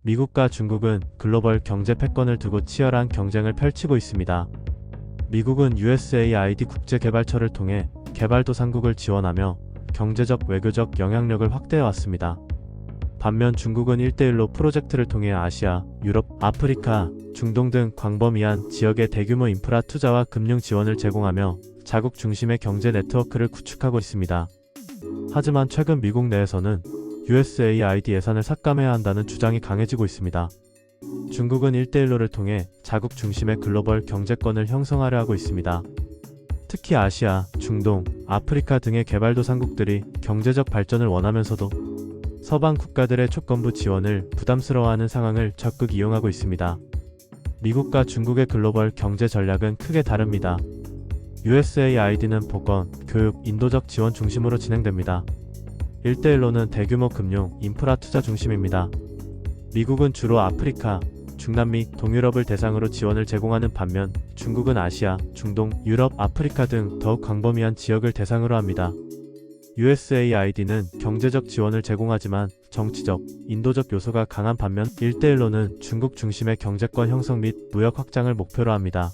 미국과 중국은 글로벌 경제 패권을 두고 치열한 경쟁을 펼치고 있습니다. 미국은 USAID 국제개발처를 통해 개발도상국을 지원하며 경제적, 외교적 영향력을 확대해왔습니다. 반면 중국은 1대1로 프로젝트를 통해 아시아, 유럽, 아프리카, 중동 등 광범위한 지역의 대규모 인프라 투자와 금융 지원을 제공하며 자국 중심의 경제 네트워크를 구축하고 있습니다. 하지만 최근 미국 내에서는 USAID 예산을 삭감해야 한다는 주장이 강해지고 있습니다. 중국은 1대1로를 통해 자국 중심의 글로벌 경제권을 형성하려 하고 있습니다. 특히 아시아, 중동, 아프리카 등의 개발도상국들이 경제적 발전을 원하면서도 서방 국가들의 조건부 지원을 부담스러워하는 상황을 적극 이용하고 있습니다. 미국과 중국의 글로벌 경제 전략은 크게 다릅니다. USAID는 보건, 교육, 인도적 지원 중심으로 진행됩니다. 1대1로는 대규모 금융, 인프라 투자 중심입니다. 미국은 주로 아프리카, 중남미, 동유럽을 대상으로 지원을 제공하는 반면 중국은 아시아, 중동, 유럽, 아프리카 등 더욱 광범위한 지역을 대상으로 합니다. USAID는 경제적 지원을 제공하지만 정치적, 인도적 요소가 강한 반면 1대1로는 중국 중심의 경제권 형성 및 무역 확장을 목표로 합니다.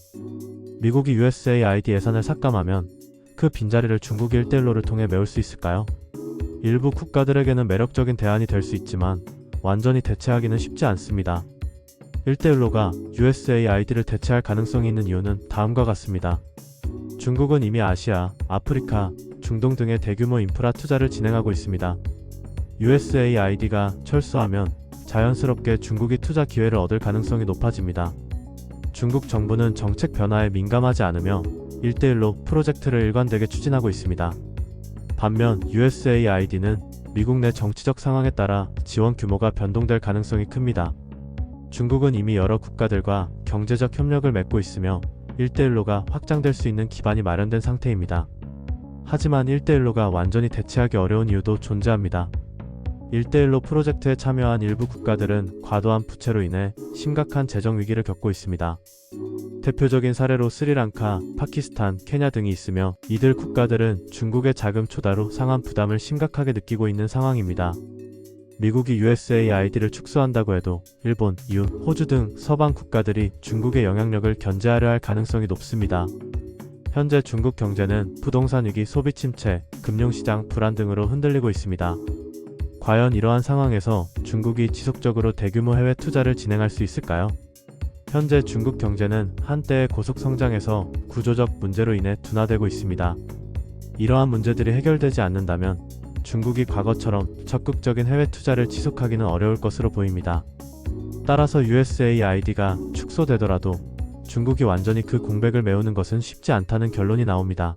미국이 USAID 예산을 삭감하면 그 빈자리를 중국이 1대1로를 통해 메울 수 있을까요? 일부 국가들에게는 매력적인 대안이 될 수 있지만 완전히 대체하기는 쉽지 않습니다. 1대1로가 USAID를 대체할 가능성이 있는 이유는 다음과 같습니다. 중국은 이미 아시아, 아프리카, 중동 등의 대규모 인프라 투자를 진행하고 있습니다. USAID가 철수하면 자연스럽게 중국이 투자 기회를 얻을 가능성이 높아집니다. 중국 정부는 정책 변화에 민감하지 않으며 1대1로 프로젝트를 일관되게 추진하고 있습니다. 반면 USAID는 미국 내 정치적 상황에 따라 지원 규모가 변동될 가능성이 큽니다. 중국은 이미 여러 국가들과 경제적 협력을 맺고 있으며 1대1로가 확장될 수 있는 기반이 마련된 상태입니다. 하지만 1대1로가 완전히 대체하기 어려운 이유도 존재합니다. 1대1로 프로젝트에 참여한 일부 국가들은 과도한 부채로 인해 심각한 재정 위기를 겪고 있습니다. 대표적인 사례로 스리랑카, 파키스탄, 케냐 등이 있으며 이들 국가들은 중국의 자금 초과로 상환 부담을 심각하게 느끼고 있는 상황입니다. 미국이 USAID를 축소한다고 해도 일본, EU, 호주 등 서방 국가들이 중국의 영향력을 견제하려 할 가능성이 높습니다. 현재 중국 경제는 부동산 위기, 소비 침체, 금융시장 불안 등으로 흔들리고 있습니다. 과연 이러한 상황에서 중국이 지속적으로 대규모 해외 투자를 진행할 수 있을까요? 현재 중국 경제는 한때의 고속 성장에서 구조적 문제로 인해 둔화되고 있습니다. 이러한 문제들이 해결되지 않는다면 중국이 과거처럼 적극적인 해외 투자를 지속하기는 어려울 것으로 보입니다. 따라서 USAID가 축소되더라도 중국이 완전히 그 공백을 메우는 것은 쉽지 않다는 결론이 나옵니다.